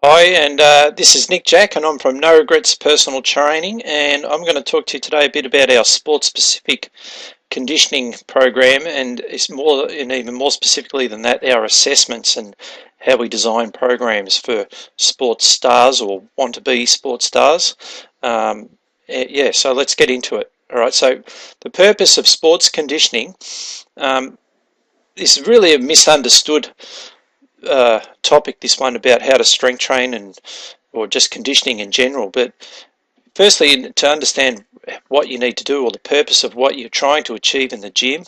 Hi, and this is Nick Jack, and I'm from No Regrets Personal Training, and I'm going to talk to you today a bit about our sport-specific conditioning program, and it's more, and even more specifically than that, our assessments and how we design programs for sports stars or want-to-be sports stars. Yeah, so let's get into it. All right, so the purpose of sports conditioning is really a misunderstood topic, this one about how to strength train and or just conditioning in general. But firstly, to understand what you need to do or the purpose of what you're trying to achieve in the gym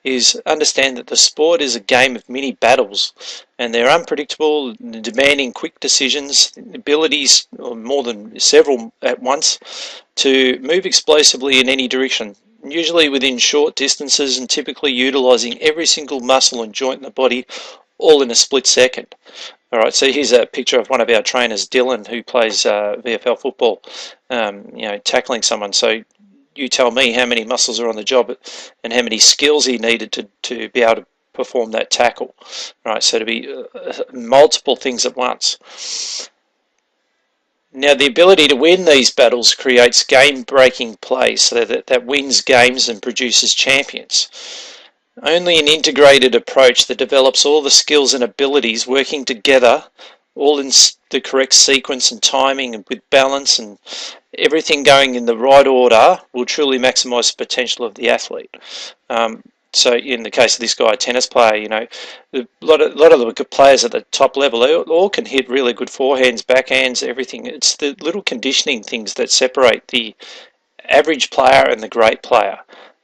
is understand that the sport is a game of mini battles, and they're unpredictable, demanding quick decisions, abilities, or more than several at once, to move explosively in any direction, usually within short distances and typically utilizing every single muscle and joint in the body all in a split second. All right, so here's a picture of one of our trainers, Dylan, who plays VFL football, tackling someone. So you tell me how many muscles are on the job and how many skills he needed to be able to perform that tackle. Right, so to be multiple things at once. Now, the ability to win these battles creates game-breaking play, so that wins games and produces champions. Only an integrated approach that develops all the skills and abilities working together, all in the correct sequence and timing and with balance and everything going in the right order, will truly maximise the potential of the athlete. So in the case of this guy, a tennis player, a lot of the players at the top level, they all can hit really good forehands, backhands, everything. It's the little conditioning things that separate the average player and the great player.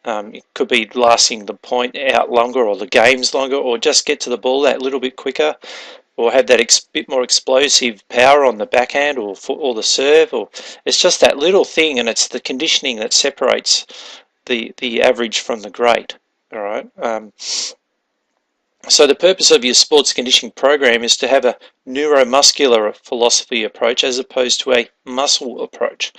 It could be lasting the point out longer or the games longer, or just get to the ball that little bit quicker, or have that bit more explosive power on the backhand or the serve. Or it's just that little thing, and it's the conditioning that separates the average from the great. All right. So the purpose of your sports conditioning program is to have a neuromuscular philosophy approach as opposed to a muscle approach,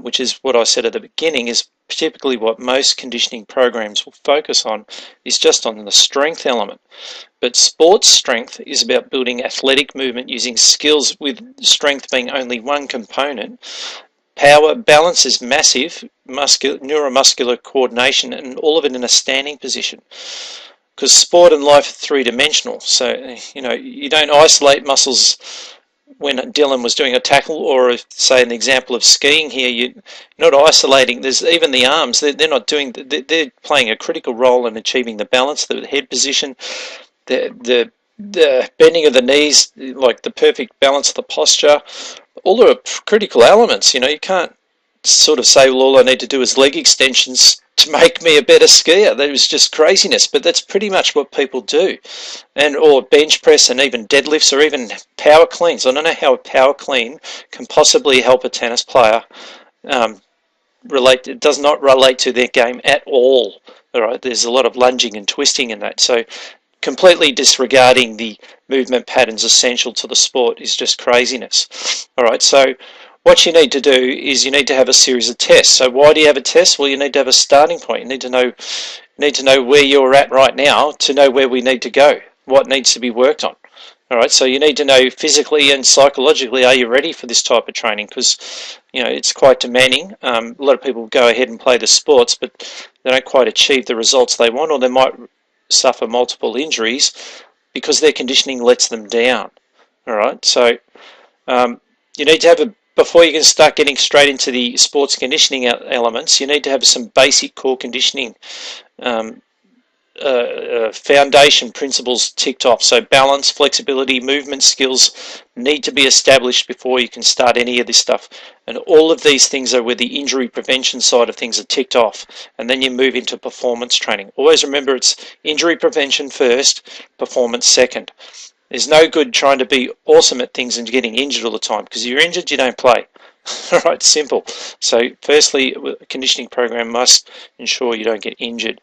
which is what I said at the beginning is typically what most conditioning programs will focus on, is just on the strength element. But sports strength is about building athletic movement using skills, with strength being only one component. Power balance is massive, neuromuscular coordination, and all of it in a standing position. Because sport and life are three-dimensional, so you don't isolate muscles. When Dylan was doing a tackle, or say an example of skiing here, you're not isolating. There's even the arms; they're not doing. They're playing a critical role in achieving the balance, the head position, the bending of the knees, like the perfect balance of the posture. All are critical elements. You can't sort of say, well, all I need to do is leg extensions to make me a better skier. That was just craziness, but that's pretty much what people do. Or bench press and even deadlifts or even power cleans. I don't know how a power clean can possibly help a tennis player relate. It does not relate to their game at all. All right, there's a lot of lunging and twisting in that. So completely disregarding the movement patterns essential to the sport is just craziness. All right, so what you need to do is you need to have a series of tests. So why do you have a test? Well, you need to have a starting point. You need to know where you're at right now to know where we need to go, what needs to be worked on. All right, so you need to know physically and psychologically, are you ready for this type of training? Because it's quite demanding. A lot of people go ahead and play the sports, but they don't quite achieve the results they want, or they might suffer multiple injuries because their conditioning lets them down. All right, so you need to have before you can start getting straight into the sports conditioning elements, you need to have some basic core conditioning foundation principles ticked off. So balance, flexibility, movement skills need to be established before you can start any of this stuff. And all of these things are where the injury prevention side of things are ticked off. And then you move into performance training. Always remember, it's injury prevention first, performance second. There's no good trying to be awesome at things and getting injured all the time, because if you're injured, you don't play. All right, simple. So firstly, a conditioning program must ensure you don't get injured.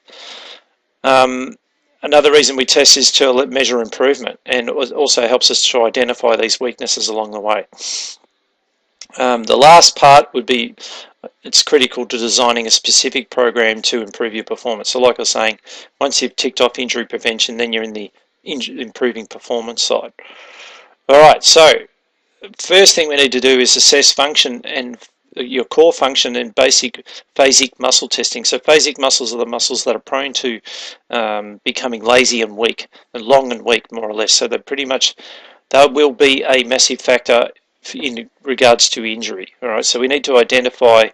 Another reason we test is to measure improvement, and it also helps us to identify these weaknesses along the way. The last part would be, it's critical to designing a specific program to improve your performance. So like I was saying, once you've ticked off injury prevention, then you're in the improving performance side. All right, so first thing we need to do is assess function and your core function in basic phasic muscle testing. So phasic muscles are the muscles that are prone to becoming lazy and weak, and long and weak more or less. So they're pretty much, that will be a massive factor in regards to injury. All right, so we need to identify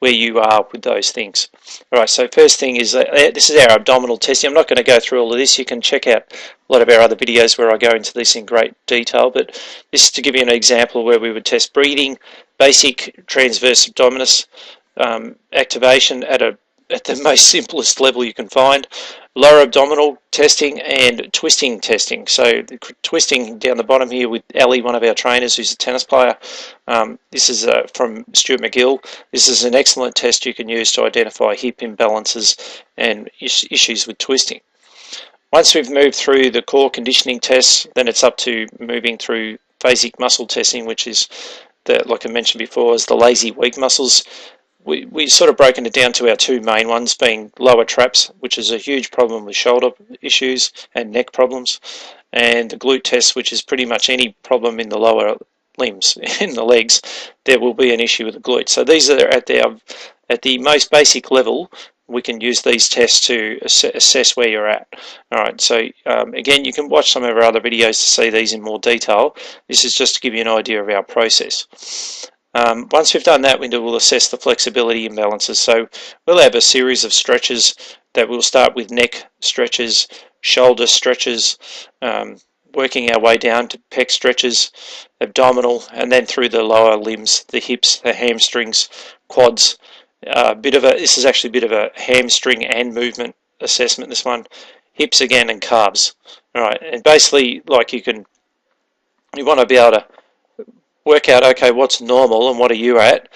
where you are with those things. All right, so first thing is this is our abdominal testing. I'm not going to go through all of this. You can check out a lot of our other videos where I go into this in great detail, but this is to give you an example where we would test breathing, basic transverse abdominis activation at the most simplest level you can find, lower abdominal testing, and twisting testing. So the twisting down the bottom here with Ellie, one of our trainers who's a tennis player. This is from Stuart McGill. This is an excellent test you can use to identify hip imbalances and issues with twisting. Once we've moved through the core conditioning tests, then it's up to moving through phasic muscle testing, which is, like I mentioned before, is the lazy weak muscles. We sort of broken it down to our two main ones, being lower traps, which is a huge problem with shoulder issues and neck problems, and the glute test, which is pretty much any problem in the lower limbs, in the legs, there will be an issue with the glutes. So these are at the most basic level. We can use these tests to assess where you're at. All right, so again, you can watch some of our other videos to see these in more detail. This is just to give you an idea of our process. Once we've done that, we'll assess the flexibility imbalances. So we'll have a series of stretches that we'll start with neck stretches, shoulder stretches, working our way down to pec stretches, abdominal, and then through the lower limbs, the hips, the hamstrings, quads. This is actually a bit of a hamstring and movement assessment, this one. Hips again and calves. All right, and basically, like you want to be able to work out, okay, what's normal and what are you at?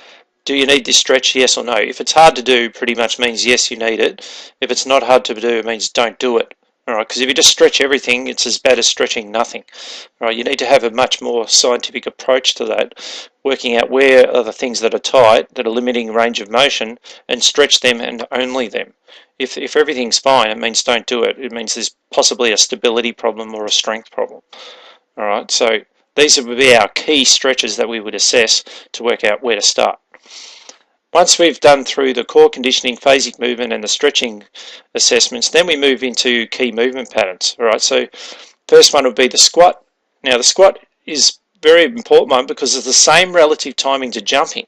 Do you need this stretch, yes or no? If it's hard to do, pretty much means yes, you need it. If it's not hard to do, it means don't do it. All right, because if you just stretch everything, it's as bad as stretching nothing. All right, you need to have a much more scientific approach to that, working out where are the things that are tight, that are limiting range of motion, and stretch them and only them. If everything's fine, it means don't do it. It means there's possibly a stability problem or a strength problem. All right, so these would be our key stretches that we would assess to work out where to start. Once we've done through the core conditioning, phasic movement, and the stretching assessments, then we move into key movement patterns. All right, so first one would be the squat. Now, the squat is a very important one because it's the same relative timing to jumping.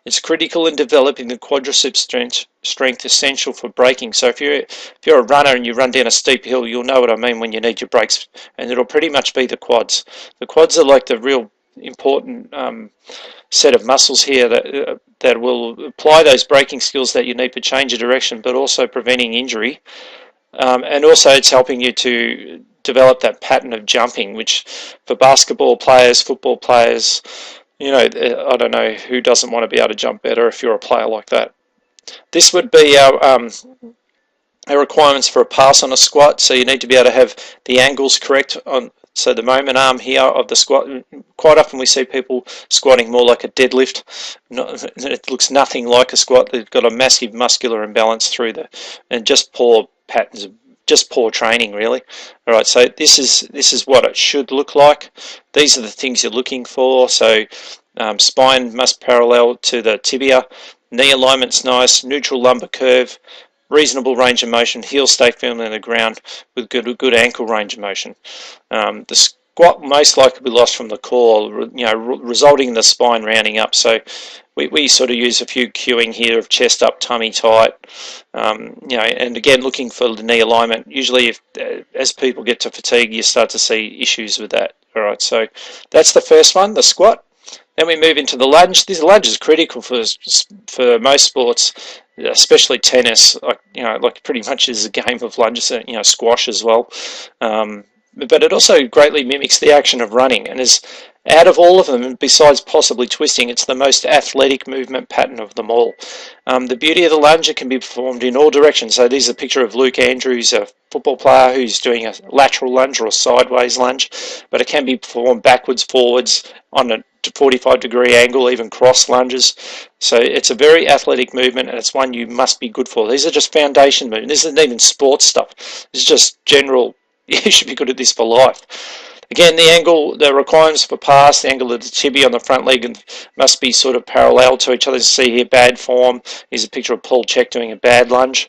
It's critical in developing the quadricep strength essential for braking. So if you're a runner and you run down a steep hill, you'll know what I mean when you need your brakes, and it'll pretty much be the quads. The quads are like the real important set of muscles here that will apply those braking skills that you need for change of direction, but also preventing injury. And also it's helping you to develop that pattern of jumping, which for basketball players, football players, I don't know who doesn't want to be able to jump better if you're a player like that. This would be our requirements for a pass on a squat. So you need to be able to have the angles correct on. So the moment arm here of the squat, quite often we see people squatting more like a deadlift. It looks nothing like a squat. They've got a massive muscular imbalance through and just poor patterns, just poor training really. All right, so this is what it should look like. These are the things you're looking for. So spine must parallel to the tibia, knee alignment's nice, neutral lumbar curve, reasonable range of motion, heels stay firmly on the ground with good ankle range of motion. The squat most likely be lost from the core, resulting in the spine rounding up. So we sort of use a few cueing here of chest up, tummy tight, and again looking for the knee alignment. Usually, as people get to fatigue, you start to see issues with that. All right, so that's the first one, the squat. Then we move into the lunge. This lunge is critical for most sports, especially tennis. Like pretty much is a game of lunges. Squash as well. But it also greatly mimics the action of running, and is out of all of them, besides possibly twisting, it's the most athletic movement pattern of them all. The beauty of the lunge, it can be performed in all directions. So this is a picture of Luke Andrews, a football player who's doing a lateral lunge or a sideways lunge, but it can be performed backwards, forwards, on a 45-degree angle, even cross lunges. So it's a very athletic movement, and it's one you must be good for. These are just foundation movements. This isn't even sports stuff. This is just general. You should be good at this for life. Again, the angle, the requirements for pass, the angle of the tibia on the front leg must be sort of parallel to each other. You see here, bad form. Here's a picture of Paul Check doing a bad lunge.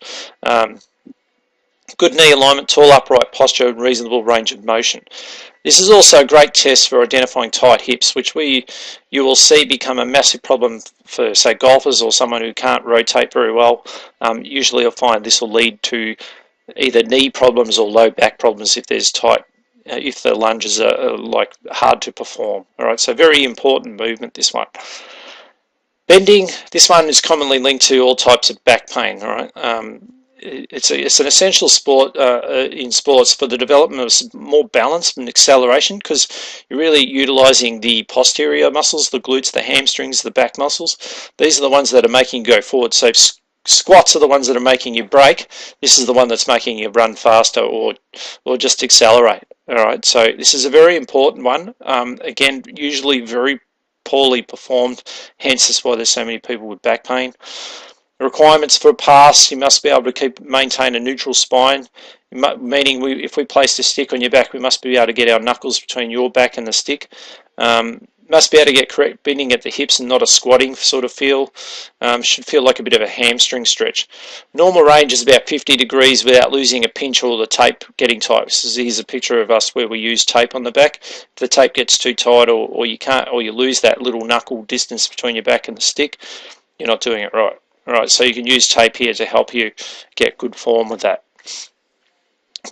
Good knee alignment, tall upright posture, and reasonable range of motion. This is also a great test for identifying tight hips, which you will see become a massive problem for, say, golfers or someone who can't rotate very well. Usually you'll find this will lead to either knee problems or low back problems if there's tight, if the lunges are like hard to perform. All right, so very important movement, this one. Bending, this one is commonly linked to all types of back pain. All right. It's an essential sport in sports for the development of more balance and acceleration, because you're really utilizing the posterior muscles, the glutes, the hamstrings, the back muscles. These are the ones that are making you go forward. So squats are the ones that are making you brake. This is the one that's making you run faster or just accelerate. All right, so this is a very important one. Again, usually very poorly performed, hence that's why there's so many people with back pain. The requirements for a pass, you must be able to maintain a neutral spine, meaning if we placed a stick on your back, we must be able to get our knuckles between your back and the stick. Must be able to get correct bending at the hips and not a squatting sort of feel. Should feel like a bit of a hamstring stretch. Normal range is about 50 degrees without losing a pinch or the tape getting tight. So here's a picture of us where we use tape on the back. If the tape gets too tight or you can't, or you lose that little knuckle distance between your back and the stick, you're not doing it right. All right, so you can use tape here to help you get good form with that.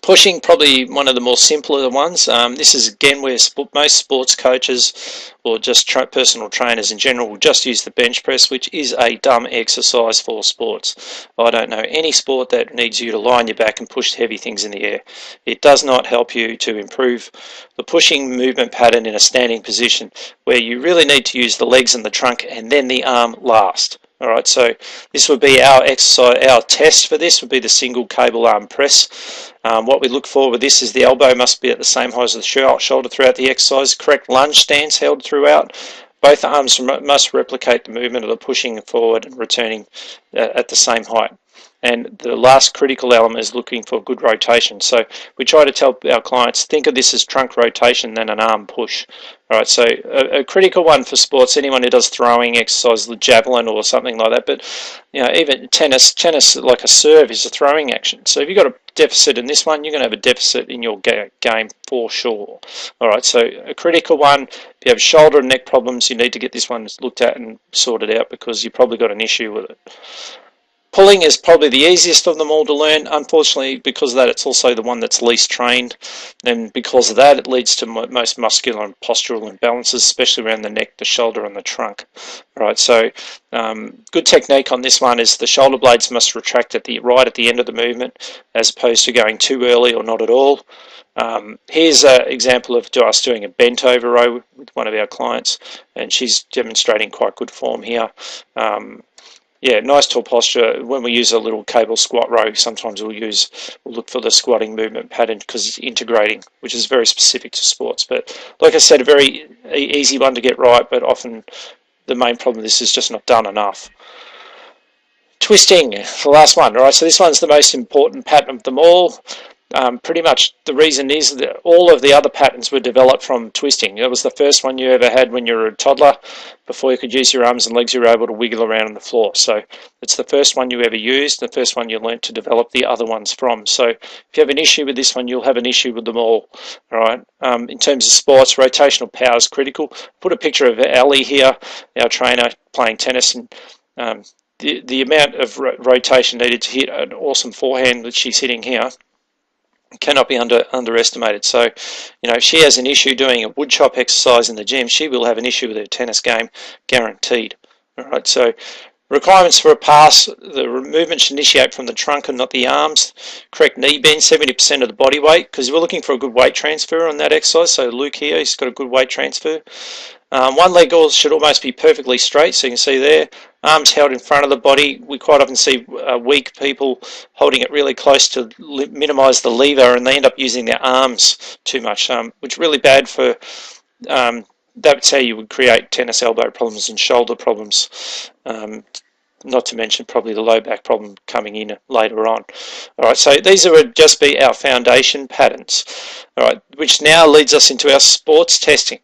Pushing, probably one of the more simpler ones. This is again where most sports coaches or just personal trainers in general will just use the bench press, which is a dumb exercise for sports. I don't know any sport that needs you to lie on your back and push heavy things in the air. It does not help you to improve the pushing movement pattern in a standing position, where you really need to use the legs and the trunk and then the arm last. All right, so this would be our exercise. Our test for this would be the single cable arm press. What we look for with this is the elbow must be at the same height as the shoulder throughout the exercise. Correct lunge stance held throughout. Both arms must replicate the movement of the pushing forward and returning at the same height. And the last critical element is looking for good rotation. So we try to tell our clients, think of this as trunk rotation than an arm push. All right, so a critical one for sports, anyone who does throwing exercise, the javelin or something like that, but you know, even tennis like a serve is a throwing action. So if you've got a deficit in this one, you're going to have a deficit in your game for sure. All right, so a critical one, if you have shoulder and neck problems, you need to get this one looked at and sorted out, because you've probably got an issue with it. Pulling is probably the easiest of them all to learn. Unfortunately, because of that, it's also the one that's least trained. And because of that, it leads to most muscular and postural imbalances, especially around the neck, the shoulder, and the trunk. Right, so good technique on this one is the shoulder blades must retract right at the end of the movement, as opposed to going too early or not at all. Here's an example of us doing a bent over row with one of our clients, and she's demonstrating quite good form here. Yeah, nice tall posture. When we use a little cable squat row, sometimes we'll look for the squatting movement pattern because it's integrating, which is very specific to sports. But like I said, a very easy one to get right, but often the main problem is this is just not done enough. Twisting, the last one, right? So this one's the most important pattern of them all. Pretty much the reason is that all of the other patterns were developed from twisting. It was the first one you ever had when you were a toddler. Before you could use your arms and legs, you were able to wiggle around on the floor. So it's the first one you ever used, the first one you learnt to develop the other ones from. So if you have an issue with this one, you'll have an issue with them all. All right. In terms of sports, rotational power is critical. Put a picture of Ellie here, our trainer playing tennis, and the amount of rotation needed to hit an awesome forehand that she's hitting here cannot be underestimated. So, you know, if she has an issue doing a wood chop exercise in the gym, she will have an issue with her tennis game, guaranteed. All right, so requirements for a pass: the movement should initiate from the trunk and not the arms. Correct knee bend, 70% of the body weight, because we're looking for a good weight transfer on that exercise. So Luke here, he's got a good weight transfer. One leg should almost be perfectly straight, so you can see there, arms held in front of the body. We quite often see weak people holding it really close to minimise the lever, and they end up using their arms too much, which is really bad for, that's how you would create tennis elbow problems and shoulder problems. not to mention probably the low back problem coming in later on. All right, so these would just be our foundation patterns. All right, which now leads us into our sports testing.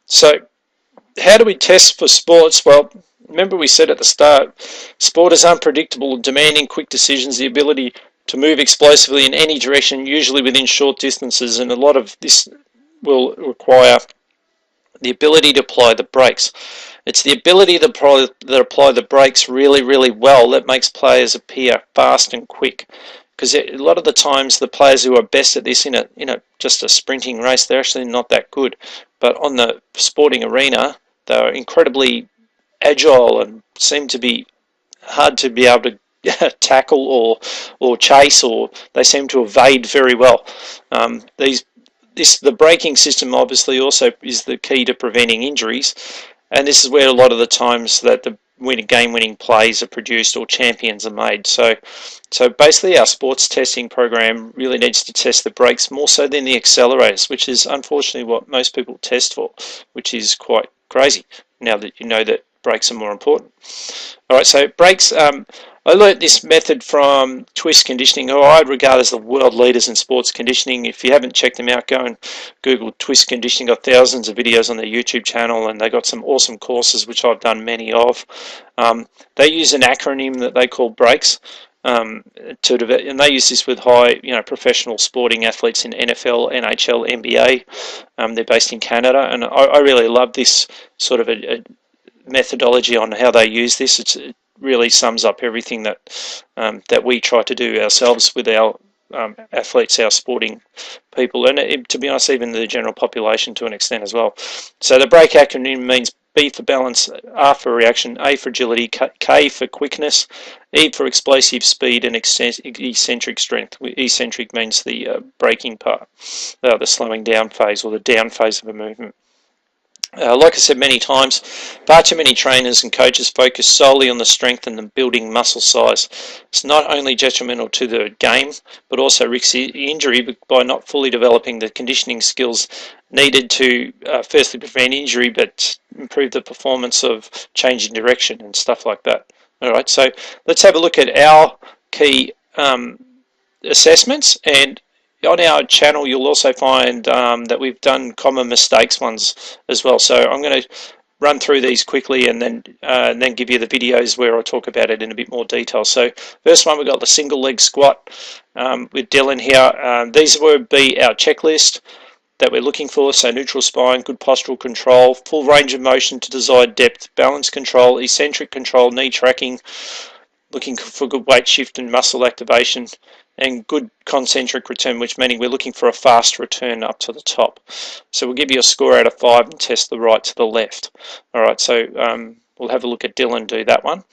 So how do we test for sports? Well, remember we said at the start, sport is unpredictable, demanding quick decisions, the ability to move explosively in any direction, usually within short distances, and a lot of this will require the ability to apply the brakes. It's the ability to apply the brakes really, really well that makes players appear fast and quick. Because a lot of the times the players who are best at this in a just a sprinting race, they're actually not that good. But on the sporting arena, they're incredibly agile and seem to be hard to be able to tackle or chase, or they seem to evade very well. The braking system obviously also is the key to preventing injuries, and this is where a lot of the times that the game-winning plays are produced or champions are made. So basically our sports testing program really needs to test the brakes more so than the accelerators, which is unfortunately what most people test for, which is quite crazy now that you know that brakes are more important. All right, so brakes. I learnt this method from Twist Conditioning, who I regard as the world leaders in sports conditioning. If you haven't checked them out, go and Google Twist Conditioning. Got thousands of videos on their YouTube channel, and they got some awesome courses, which I've done many of. They use an acronym that they call BRAKES, and they use this with high, professional sporting athletes in NFL, NHL, NBA. They're based in Canada, and I really love this sort of a methodology on how they use this. It really sums up everything that we try to do ourselves with our athletes, our sporting people, and to be honest, even the general population to an extent as well. So the BRAKE acronym means B for balance, R for reaction, A for agility, K for quickness, E for explosive speed, and eccentric strength. Eccentric means the braking part, the slowing down phase or the down phase of a movement. Like I said many times, far too many trainers and coaches focus solely on the strength and the building muscle size. It's not only detrimental to the game, but also risks injury by not fully developing the conditioning skills needed to firstly prevent injury, but improve the performance of changing direction and stuff like that. All right, so let's have a look at our key assessments, and on our channel you'll also find that we've done common mistakes ones as well. So I'm going to run through these quickly and then give you the videos where I talk about it in a bit more detail. So first one, we've got the single leg squat with Dylan here. These would be our checklist that we're looking for. So neutral spine, good postural control, full range of motion to desired depth, balance control, eccentric control, knee tracking, looking for good weight shift and muscle activation, and good concentric return, which meaning we're looking for a fast return up to the top. So we'll give you a score out of 5 and test the right to the left. All right, so we'll have a look at Dylan do that one.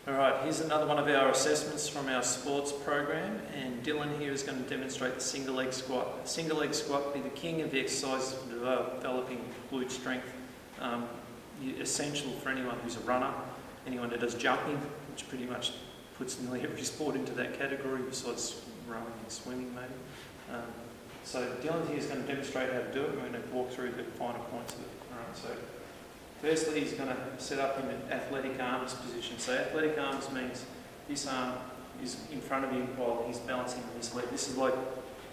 All right, here's another one of our assessments from our sports program, and Dylan here is going to demonstrate the single leg squat. The single leg squat be the king of the exercises for developing glute strength. Essential for anyone who's a runner, anyone that does jumping, which pretty much puts nearly every sport into that category besides rowing and swimming maybe. So Dylan here is going to demonstrate how to do it. We're going to walk through the finer points of it. All right, so firstly he's going to set up in an athletic arms position. So athletic arms means this arm is in front of him while he's balancing on his leg. This is like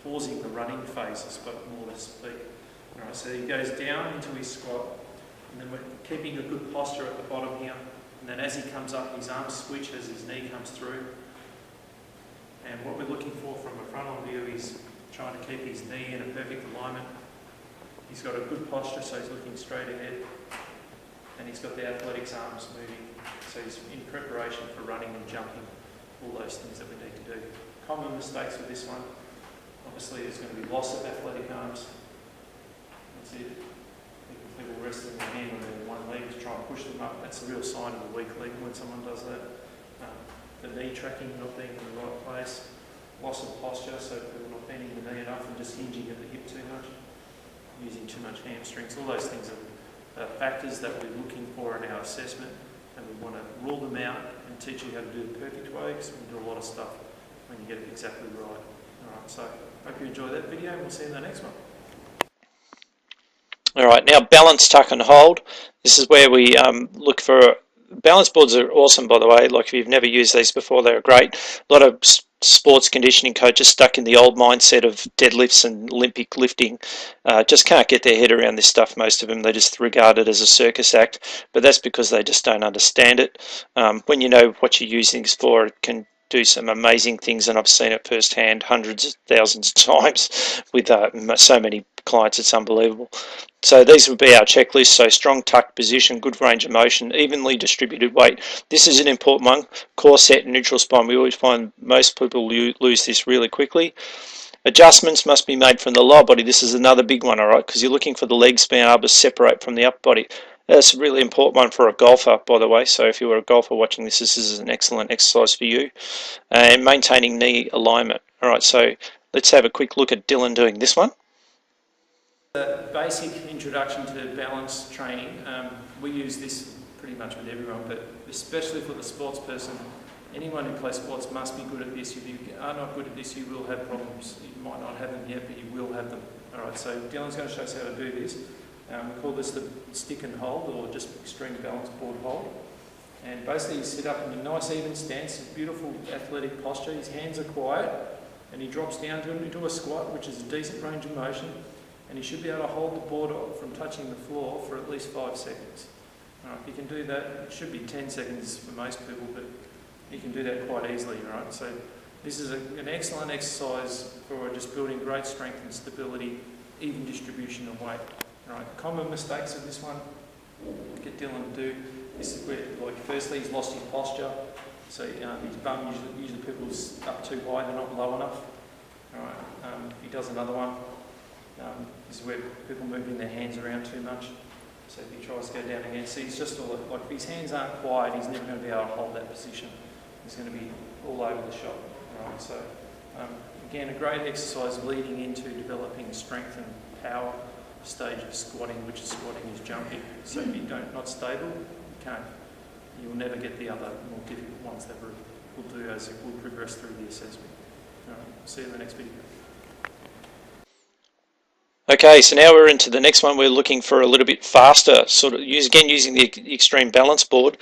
pausing the running phase, I suppose, more or less speak. All right, so he goes down into his squat, and then we're keeping a good posture at the bottom here. And then as he comes up, his arms switch as his knee comes through. And what we're looking for from a frontal view is trying to keep his knee in a perfect alignment. He's got a good posture, so he's looking straight ahead. And he's got the athletics arms moving, so he's in preparation for running and jumping, all those things that we need to do. Common mistakes with this one, obviously there's going to be loss of athletic arms. That's it. People resting their hand on their one leg to try and push them up. That's a real sign of a weak leg when someone does that. The knee tracking not being in the right place. Loss of posture, so people not bending the knee enough and just hinging at the hip too much. Using too much hamstrings. All those things are factors that we're looking for in our assessment, and we want to rule them out and teach you how to do it the perfect way, because we can do a lot of stuff when you get it exactly right. Alright, so hope you enjoy that video, and we'll see you in the next one. All right, now balance, tuck and hold. This is where we look for balance boards are awesome, by the way. Like, if you've never used these before, they're great. A lot of sports conditioning coaches stuck in the old mindset of deadlifts and Olympic lifting just can't get their head around this stuff. Most of them, they just regard it as a circus act, but that's because they just don't understand it. When you know what you're using this for, it can do some amazing things, and I've seen it firsthand hundreds of thousands of times with so many clients. It's unbelievable. So these would be our checklist. So strong tuck position, good range of motion, evenly distributed weight. This is an important one. Core set and neutral spine. We always find most people lose this really quickly. Adjustments must be made from the lower body. This is another big one, all right, because you're looking for the legs being able to separate from the upper body. That's a really important one for a golfer, by the way. So if you were a golfer watching this, this is an excellent exercise for you. And maintaining knee alignment. All right, so let's have a quick look at Dylan doing this one. The basic introduction to balance training. We use this pretty much with everyone, but especially for the sports person. Anyone who plays sports must be good at this. If you are not good at this, you will have problems. You might not have them yet, but you will have them. All right, so Dylan's going to show us how to do this. We call this the stick and hold, or just extreme balance board hold. And basically you sit up in a nice even stance, beautiful athletic posture. His hands are quiet, and he drops down into a squat, which is a decent range of motion. And you should be able to hold the board from touching the floor for at least 5 seconds. If you can do that, it should be 10 seconds for most people, but you can do that quite easily, right? So this is an excellent exercise for just building great strength and stability, even distribution of weight. Right? Common mistakes of this one, get Dylan to do, this is where, like, firstly he's lost his posture, so his bum, usually people's up too high, they're not low enough. All right? If he does another one, this is where people moving their hands around too much. So if he tries to go down again, see, he's just all, like, if his hands aren't quiet, he's never going to be able to hold that position. He's going to be all over the shop. Right? So again, a great exercise leading into developing strength and power stage of squatting, which is squatting is jumping. So if you're not stable, you'll never get the other more difficult ones that we'll do as we'll progress through the assessment. All right, see you in the next video. Okay, so now we're into the next one. We're looking for a little bit faster, sort of using the extreme balance board.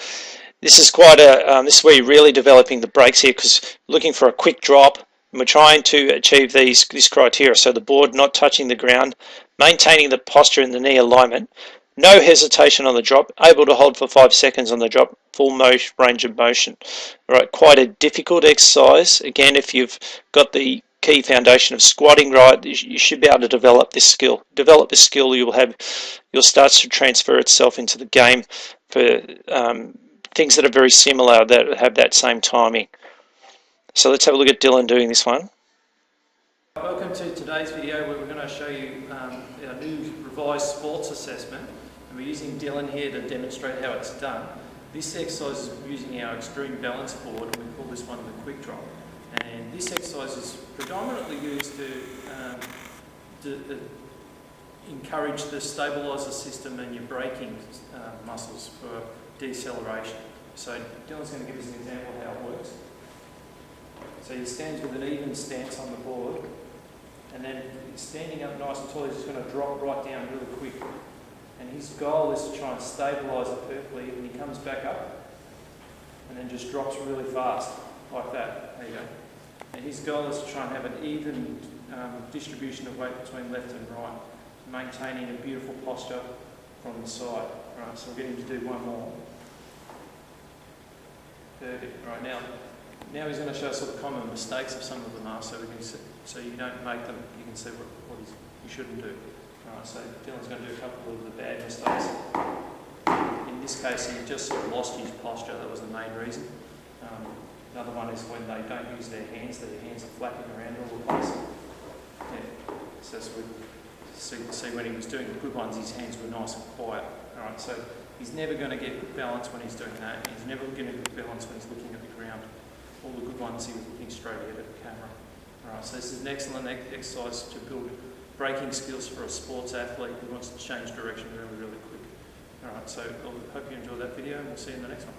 This is quite this is where you're really developing the brakes here, because looking for a quick drop, and we're trying to achieve this criteria. So the board not touching the ground, maintaining the posture in the knee alignment, no hesitation on the drop, able to hold for 5 seconds on the drop, full range of motion. All right, quite a difficult exercise. Again, if you've got the key foundation of squatting right, you should be able to develop this skill. Develop this skill, you'll start to transfer itself into the game for things that are very similar, that have that same timing. So let's have a look at Dylan doing this one. Welcome to today's video, where we're going to show you our new revised sports assessment, and we're using Dylan here to demonstrate how it's done. This exercise is using our extreme balance board, and we call this one the quick drop. And this exercise is predominantly used to encourage the stabiliser system and your braking muscles for deceleration. So Dylan's going to give us an example of how it works. So he stands with an even stance on the board, and then he's standing up nice and tall. He's just going to drop right down really quick. And his goal is to try and stabilise it perfectly, and he comes back up and then just drops really fast, like that. There you go. And his goal is to try and have an even distribution of weight between left and right, maintaining a beautiful posture from the side. Right, so we'll get him to do one more. Perfect. Right, now he's going to show us what the common mistakes of some of them are, so we can see, so you don't make them. You can see what you shouldn't do. Right, so Dylan's going to do a couple of the bad mistakes. In this case, he just sort of lost his posture. That was the main reason. Another one is when they don't use their hands are flapping around all the place. Yeah. So we see when he was doing the good ones, his hands were nice and quiet. All right, so he's never going to get good balance when he's doing that. He's never going to get good balance when he's looking at the ground. All the good ones, he was looking straight ahead at the camera. All right, so this is an excellent exercise to build braking skills for a sports athlete who wants to change direction really, really quick. All right, so I hope you enjoyed that video, and we'll see you in the next one.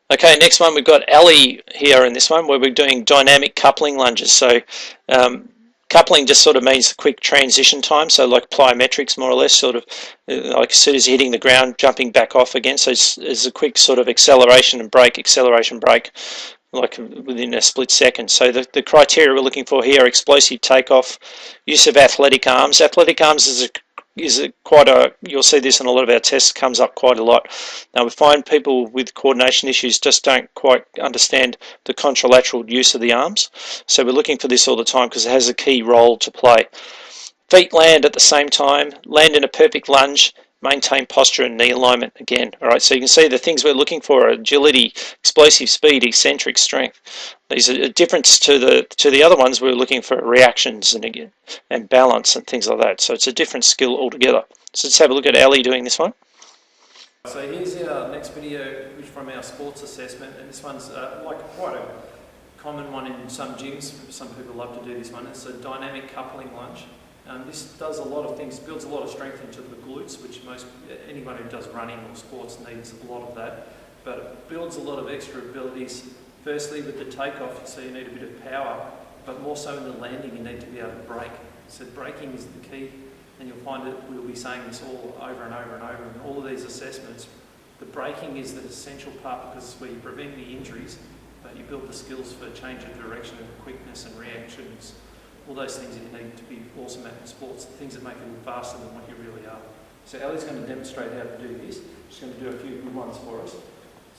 Okay, next one we've got Ali here in this one, where we're doing dynamic coupling lunges. So can't Coupling just sort of means quick transition time, so like plyometrics more or less, sort of like as soon as you're hitting the ground, jumping back off again. So it's a quick sort of acceleration, brake, like within a split second. So the criteria we're looking for here: explosive takeoff, use of athletic arms. Athletic arms you'll see this in a lot of our tests, comes up quite a lot. Now we find people with coordination issues just don't quite understand the contralateral use of the arms. So we're looking for this all the time because it has a key role to play. Feet land at the same time, land in a perfect lunge, maintain posture and knee alignment again. All right, so you can see the things we're looking for are agility, explosive speed, eccentric strength. These are a difference to the other ones. We're looking for reactions and balance and things like that. So it's a different skill altogether. So let's have a look at Ali doing this one. So here's our next video, which from our sports assessment, and this one's like quite a common one in some gyms. Some people love to do this one. It's a dynamic coupling lunge. This does a lot of things, builds a lot of strength into the glutes, which anyone who does running or sports needs a lot of that. But it builds a lot of extra abilities. Firstly, with the takeoff, so you need a bit of power, but more so in the landing, you need to be able to brake. So braking is the key, and you'll find that we'll be saying this all over and over and over in all of these assessments. The braking is the essential part because it's where you prevent the injuries, but you build the skills for change of direction and quickness and reactions. All those things that you need to be awesome at in sports, the things that make you look faster than what you really are. So Ellie's going to demonstrate how to do this. She's going to do a few good ones for us.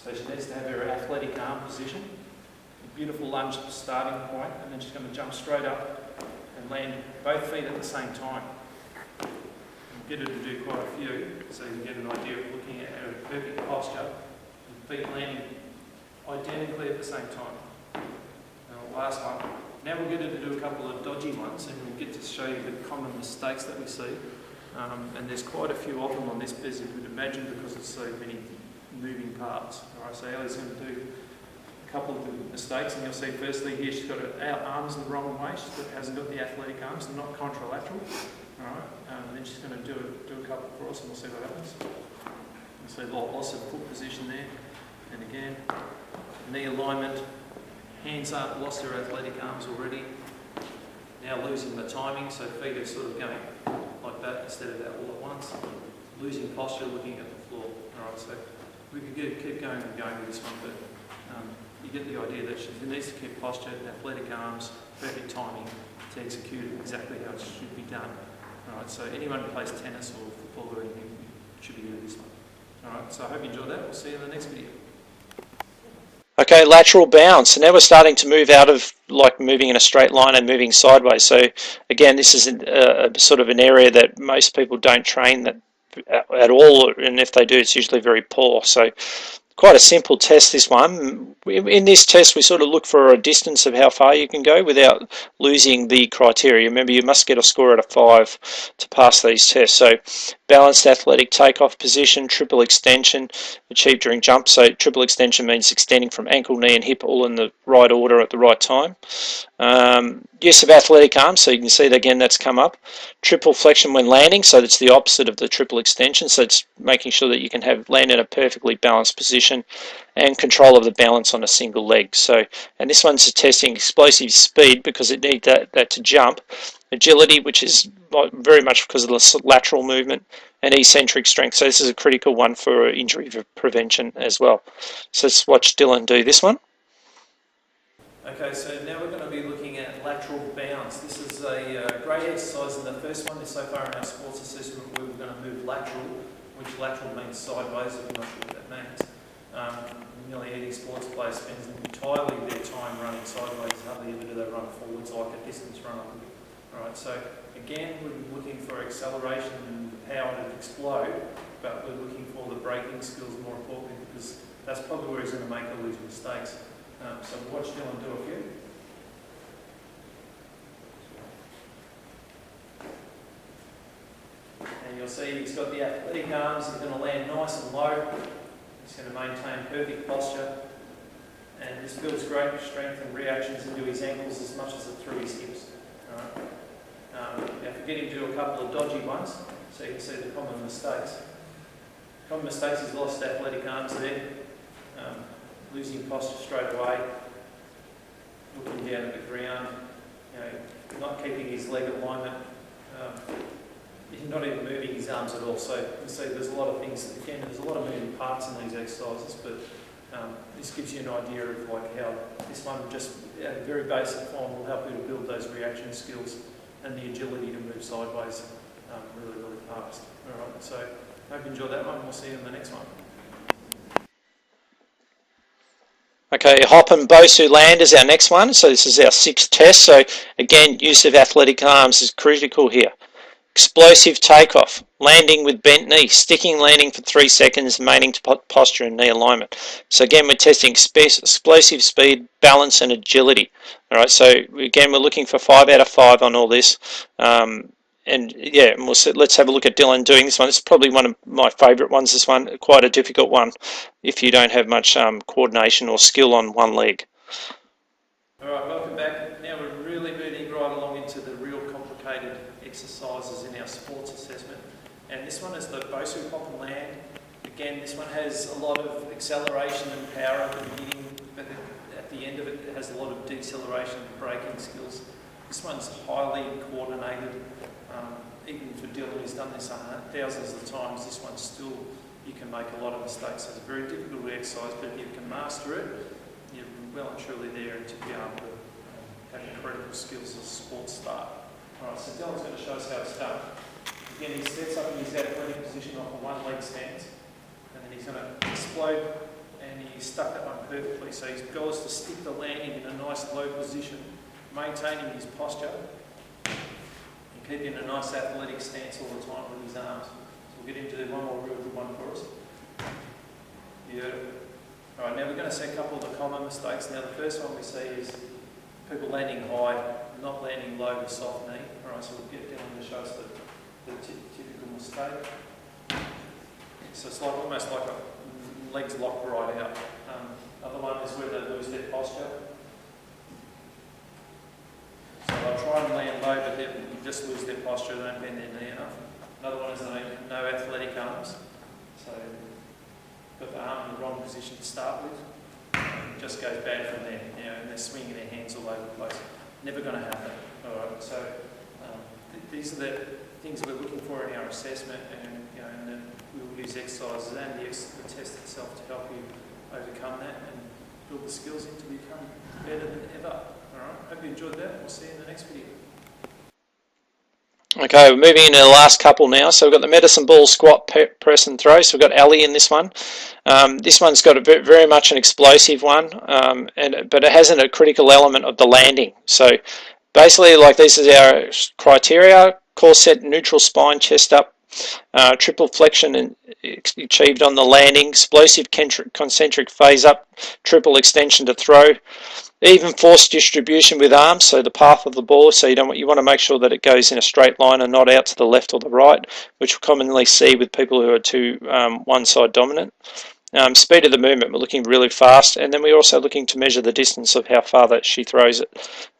So she needs to have her athletic arm position, a beautiful lunge starting point, and then she's going to jump straight up and land both feet at the same time. And get her to do quite a few, so you can get an idea of looking at her perfect posture, and feet landing identically at the same time. Now, last one. Now we'll get her to do a couple of dodgy ones, and we'll get to show you the common mistakes that we see. And there's quite a few of them on this, as you would imagine, because it's so many moving parts. All right, so Ellie's going to do a couple of the mistakes, and you'll see firstly here she's got her arms the wrong way. She hasn't got the athletic arms, they're not contralateral. All right, and then she's going to do a couple for us, and we'll see what happens. You'll see loss of foot position there, and again, knee alignment. Hands up, lost her athletic arms already. Now losing the timing, so feet are sort of going like that instead of that all at once. Losing posture, looking at the floor. Alright, so we could keep going and going with this one, but you get the idea that she needs to keep posture, athletic arms, perfect timing to execute it exactly how it should be done. Alright, so anyone who plays tennis or football or anything should be doing this one. Alright, so I hope you enjoyed that. We'll see you in the next video. Okay, lateral bounce. So now we're starting to move out of like moving in a straight line and moving sideways. So again, this is a sort of an area that most people don't train that at all, and if they do, it's usually very poor. So quite a simple test, this one. In this test, we sort of look for a distance of how far you can go without losing the criteria. Remember, you must get a score out of 5 to pass these tests. So balanced athletic takeoff position, triple extension, achieved during jump. So triple extension means extending from ankle, knee and hip all in the right order at the right time. Use of athletic arms, so you can see that again that's come up. Triple flexion when landing, so that's the opposite of the triple extension, so it's making sure that you can land in a perfectly balanced position, and control of the balance on a single leg. So, and this one's testing explosive speed because it needs that to jump. Agility, which is very much because of the lateral movement, and eccentric strength. So this is a critical one for injury prevention as well. So let's watch Dylan do this one. Okay, so now we're going to be looking at lateral bounce. This is a great exercise, and the first one is so far in our sports assessment where we're going to move lateral, which lateral means sideways, if you're not sure what that means. Nearly any sports player spends entirely their time running sideways, hardly ever do they run forwards like a distance runner. Alright, so again, we're looking for acceleration and power to explode, but we're looking for the braking skills more importantly, because that's probably where he's going to make all these mistakes. So watch Dylan do a few. And you'll see he's got the athletic arms, he's going to land nice and low, he's going to maintain perfect posture, and this builds great strength and reactions into his ankles as much as through his hips. Now forget him to do a couple of dodgy ones, so you can see the common mistakes. Common mistakes, he's lost athletic arms there. Losing posture straight away, looking down at the ground, not keeping his leg alignment, not even moving his arms at all. So you can see there's a lot of things, again, there's a lot of moving parts in these exercises, but this gives you an idea of like how this one just at a very basic form will help you to build those reaction skills and the agility to move sideways really, really fast. All right, so hope you enjoyed that one. We'll see you in the next one. Okay, hop and Bosu land is our next one. So this is our 6th test. So again, use of athletic arms is critical here. Explosive takeoff, landing with bent knee, sticking landing for 3 seconds, maintaining posture and knee alignment. So again, we're testing explosive speed, balance and agility. All right, so again, we're looking for 5 out of 5 on all this. And yeah, let's have a look at Dylan doing this one. It's probably one of my favourite ones, this one. Quite a difficult one if you don't have much coordination or skill on one leg. All right, welcome back. Now we're really moving right along into the real complicated exercises in our sports assessment. And this one is the Bosu hop and land. Again, this one has a lot of acceleration and power at the beginning, but at the end of it, it has a lot of deceleration and braking skills. This one's highly coordinated. Even for Dylan, he's done this thousands of times, this one still, you can make a lot of mistakes. So it's a very difficult exercise, but if you can master it, you're well and truly there to be able to have incredible skills as a sports star. Alright, so Dylan's going to show us how it's done. Again, he sets up in his athletic position off a one leg stance, and then he's going to explode, and he's stuck that one perfectly. So his goal is to stick the landing in a nice low position, maintaining his posture, keeping a nice athletic stance all the time with his arms. So we'll get into one more real good one for us. Beautiful. Alright, now we're going to see a couple of the common mistakes. Now the first one we see is people landing high, not landing low with soft knee. Alright, so we'll get down to show us the typical mistake. So it's like almost like a legs locked right out. Other one is where they lose their posture. So they'll try and land low, but they just lose their posture, they don't bend their knee enough. Another one is no athletic arms. So got the arm in the wrong position to start with. It just goes bad from there, and they're swinging their hands all over the place. Never going to happen. All right. So these are the things we're looking for in our assessment, and and we'll use exercises and the test itself to help you overcome that and build the skills in to become better than ever. Alright, hope you enjoyed that. We'll see you in the next video. Okay, we're moving into the last couple now. So we've got the medicine ball squat, press and throw. So we've got Ali in this one. This one's got very much an explosive one, but it hasn't a critical element of the landing. So basically, like this is our criteria: core set, neutral spine, chest up, triple flexion achieved on the landing, explosive concentric phase up, triple extension to throw. Even force distribution with arms, so the path of the ball, so you want to make sure that it goes in a straight line and not out to the left or the right, which we commonly see with people who are too one-side dominant. Speed of the movement, we're looking really fast, and then we're also looking to measure the distance of how far that she throws it.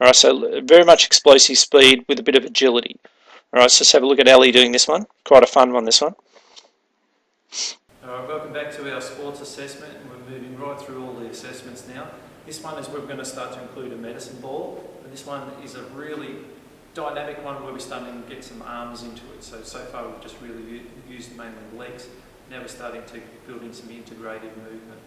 All right, so very much explosive speed with a bit of agility. All right, so let's have a look at Ali doing this one. Quite a fun one, this one. All right, welcome back to our sports assessment, and we're moving right through all the assessments now. This one is where we're going to start to include a medicine ball, and this one is a really dynamic one where we're starting to get some arms into it. So far we've just really used mainly legs. Now we're starting to build in some integrated movement.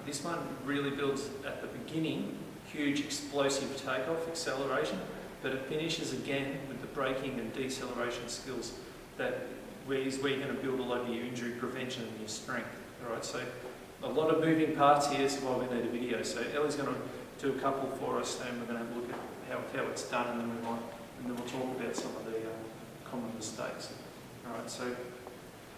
This one really builds at the beginning huge explosive takeoff, acceleration, but it finishes again with the braking and deceleration skills where you're going to build a lot of your injury prevention and your strength. All right, so a lot of moving parts here, so why we need a video. So Ellie's going to do a couple for us, and we're going to have a look at how it's done, and then we'll talk about some of the common mistakes. All right, so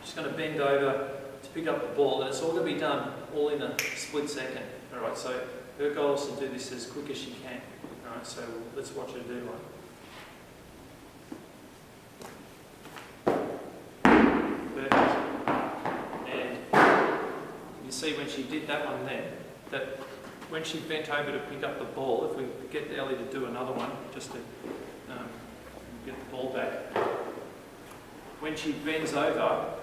she's going to bend over to pick up the ball, and it's all going to be done all in a split second. All right, so her goal is to do this as quick as she can. All right, so let's watch her do one. You see when she did that one then, that when she bent over to pick up the ball, if we get Ellie to do another one, just to get the ball back, when she bends over,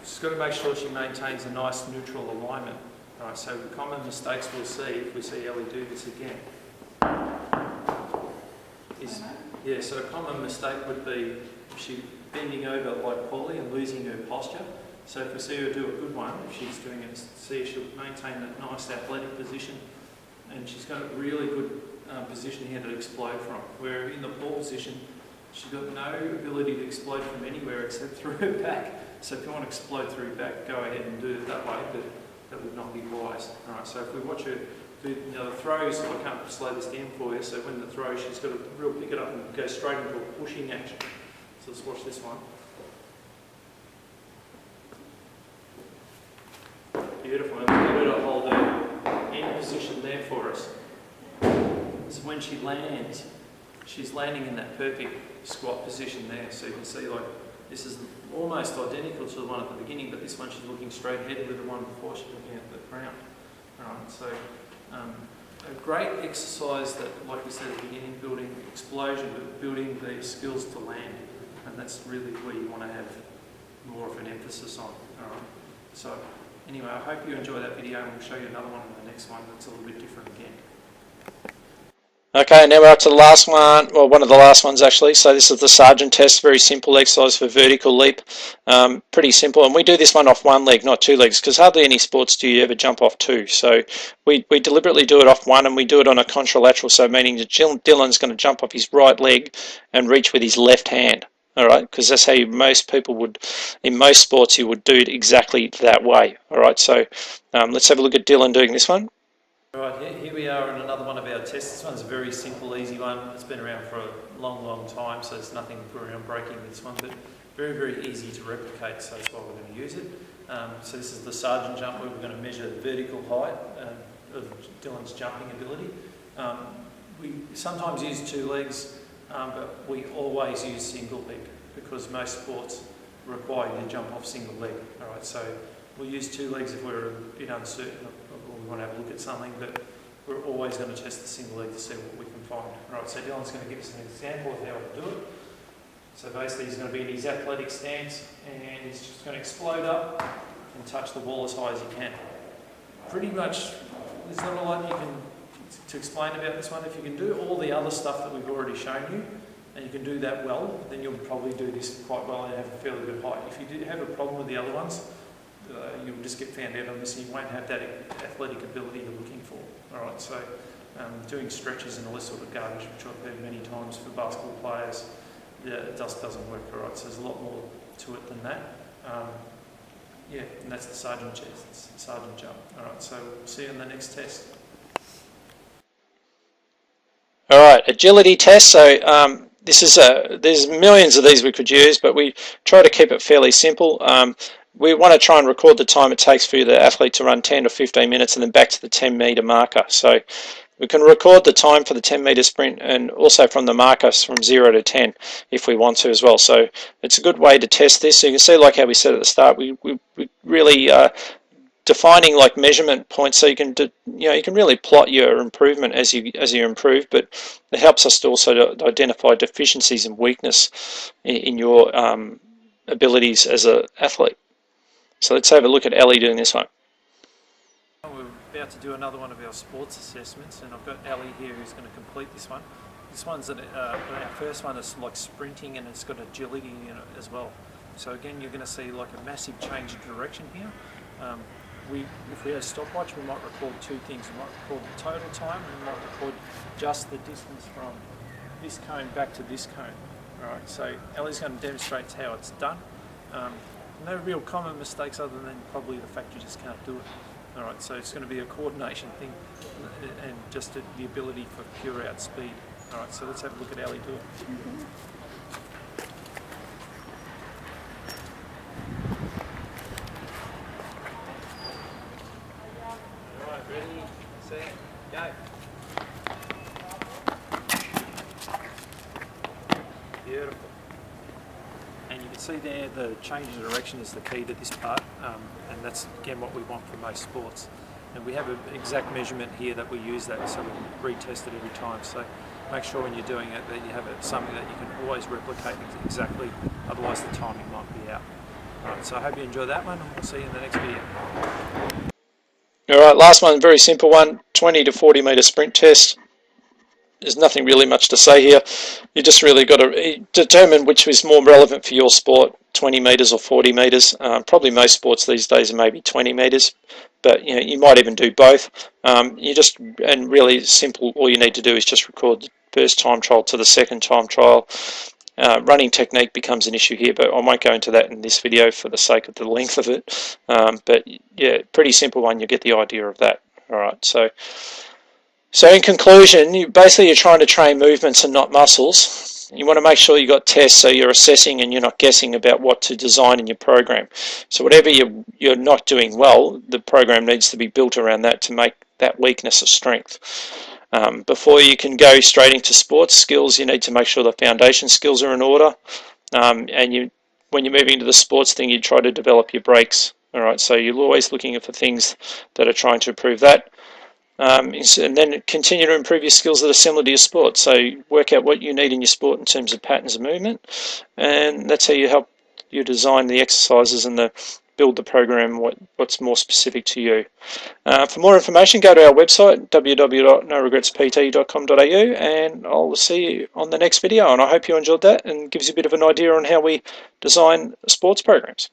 she's got to make sure she maintains a nice neutral alignment. All right, so the common mistakes we'll see if we see Ellie do this again. Yeah, so a common mistake would be she bending over like poorly and losing her posture. So if we see her do a good one, if she's doing it, see she'll maintain that nice athletic position, and she's got a really good position here to explode from. Where in the poor position, she's got no ability to explode from anywhere except through her back. So if you want to explode through your back, go ahead and do it that way, but that would not be wise. All right, so if we watch her do the throws, I can't slow this down for you, so when the throw, she's got to real pick it up and go straight into a pushing action. So let's watch this one. Beautiful, and we're going to hold her in position there for us. So when she lands, she's landing in that perfect squat position there. So you can see like this is almost identical to the one at the beginning, but this one she's looking straight ahead with the one before she's looking at the ground. Alright, so a great exercise that, like we said at the beginning, building explosion, but building the skills to land, and that's really where you want to have more of an emphasis on. Alright, so anyway, I hope you enjoy that video, and we'll show you another one in the next one that's a little bit different again. Okay, now we're up to the last one, well, one of the last ones actually. So this is the sergeant test, very simple exercise for vertical leap. Pretty simple, and we do this one off one leg, not two legs, because hardly any sports do you ever jump off two. So we deliberately do it off one, and we do it on a contralateral, so meaning that Dylan's going to jump off his right leg and reach with his left hand. All right, because that's how most people would, in most sports, you would do it exactly that way. All right, so let's have a look at Dylan doing this one. Right, here we are in another one of our tests. This one's a very simple, easy one. It's been around for a long, long time, so there's nothing groundbreaking with this one, but very, very easy to replicate, so that's why we're going to use it. So this is the sergeant jump, where we're going to measure the vertical height of Dylan's jumping ability. We sometimes use two legs, but we always use single leg, because most sports require you to jump off single leg. All right, so we'll use two legs if we're a bit uncertain, or we want to have a look at something, but we're always going to test the single leg to see what we can find. Right, so Dylan's going to give us an example of how to do it. So basically he's going to be in his athletic stance, and he's just going to explode up and touch the wall as high as he can. Pretty much, there's not a lot you can to explain about this one. If you can do all the other stuff that we've already shown you, and you can do that well, then you'll probably do this quite well and have a fairly good height. If you do have a problem with the other ones, you'll just get found out on this, and you won't have that athletic ability you're looking for. All right, so doing stretches and all this sort of garbage, which I've heard many times for basketball players, it just doesn't work. All right, so there's a lot more to it than that. Yeah, and that's the sergeant chest, it's the sergeant jump. All right, so we'll see you in the next test. All right, agility test. So this is there's millions of these we could use, but we try to keep it fairly simple. We want to try and record the time it takes for the athlete to run 10 to 15 minutes and then back to the 10 metre marker. So we can record the time for the 10 metre sprint, and also from the markers from 0 to 10 if we want to as well. So it's a good way to test this. So you can see, like how we said at the start, we really defining like measurement points, so you can you can really plot your improvement as you improve, but it helps us to also to identify deficiencies and weakness in your abilities as an athlete. So let's have a look at Ellie doing this one. We're about to do another one of our sports assessments, and I've got Ellie here who's going to complete this one. This one's our first one is like sprinting, and it's got agility in it as well. So again, you're going to see like a massive change in direction here. If we had a stopwatch, we might record two things. We might record the total time, and we might record just the distance from this cone back to this cone. All right, so Ellie's going to demonstrate how it's done. No real common mistakes other than probably the fact you just can't do it. All right, so it's going to be a coordination thing and just the ability for pure out speed. All right, so let's have a look at Ellie do it. All right, ready, set, go. Beautiful. And you can see there the change in direction is the key to this part, and that's again what we want for most sports. And we have an exact measurement here that we use that, so we can retest it every time. So make sure when you're doing it that you have something that you can always replicate exactly, otherwise the timing might be out. Alright, so I hope you enjoy that one, and we'll see you in the next video. Alright, last one, very simple one, 20 to 40 metre sprint test. there's nothing really much to say here. You just really got to determine which is more relevant for your sport, 20 metres or 40 metres. Probably most sports these days are maybe 20 metres, but you might even do both. And really simple, all you need to do is just record the first time trial to the second time trial. Running technique becomes an issue here, but I won't go into that in this video for the sake of the length of it. But yeah, pretty simple one, you get the idea of that. All right, so in conclusion, you're trying to train movements and not muscles. You want to make sure you got tests so you're assessing and you're not guessing about what to design in your program. So whatever you're not doing well, the program needs to be built around that to make that weakness a strength. Before you can go straight into sports skills, you need to make sure the foundation skills are in order. When you're moving into the sports thing, you try to develop your breaks. All right, so you're always looking for things that are trying to improve that. And then continue to improve your skills that are similar to your sport. So work out what you need in your sport in terms of patterns of movement, and that's how you help you design the exercises and build the program what's more specific to you. For more information, go to our website www.noregretspt.com.au, and I'll see you on the next video. And I hope you enjoyed that and gives you a bit of an idea on how we design sports programs.